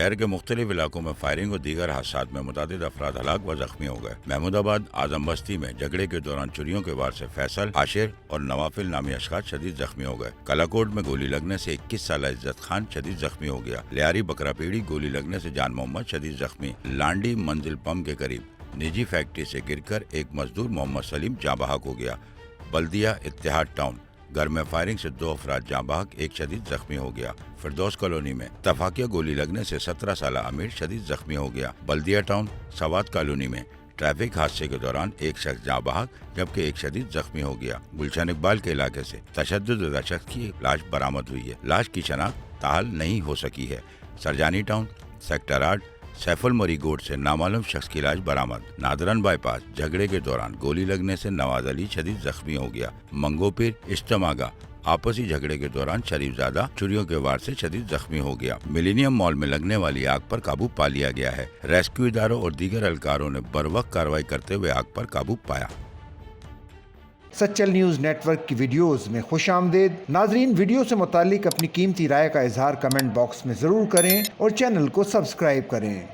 शहर के मुख्तलिफ इलाकों में फायरिंग और दीगर हादसात में मुतादिद अफराद हलाक व जख्मी हो गए। महमूदाबाद आजम बस्ती में झगड़े के दौरान चोरियों के वार से फैसल, आशिर और नवाफिल नामी अशखास शदीद जख्मी हो गए। कलाकोट में गोली लगने से 21 साल इज्जत खान शदीद जख्मी हो गया। लियारी बकरापीड़ी गोली लगने से जान मोहम्मद शदीद जख्मी। लांडी मंजिल पंप के करीब निजी फैक्ट्री से गिरकर एक मजदूर मोहम्मद सलीम जाँ बहक हो गया। बल्दिया इत्तेहाद टाउन घर में फायरिंग से 2 अफराद जाँ बहक, एक शदीद जख्मी हो गया। फिरदौस कॉलोनी में तफाकिया गोली लगने से 17 साल अमीर शदीद जख्मी हो गया। बल्दिया टाउन सवात कॉलोनी में ट्रैफिक हादसे के दौरान एक शख्स जाँ बहक जबकि एक शदीद जख्मी हो गया। गुलशन इकबाल के इलाके से तशद्दुद शख्स की लाश बरामद हुई है। लाश की शनाख्त ताहाल नहीं हो सकी है। सरजानी टाउन सेक्टर 8 सैफुल मरी गोड से नामालूम शख्स की लाश बरामद। नादरन बाईपास झगड़े के दौरान गोली लगने से नवाज अली शदीद जख्मी हो गया। मंगोपीर इज्तमागा आपसी झगड़े के दौरान शरीफजादा चोरियों के वार से शदीद जख्मी हो गया। मिलेनियम मॉल में लगने वाली आग पर काबू पा लिया गया है। रेस्क्यू इदारों और दीगर एहलकारों ने बरवक्त कार्रवाई करते हुए आग पर काबू पाया। सच्चल न्यूज़ नेटवर्क की वीडियोस में खुश आमदेद। नाजरीन, वीडियो से मुतालिक अपनी कीमती राय का इजहार कमेंट बॉक्स में ज़रूर करें और चैनल को सब्सक्राइब करें।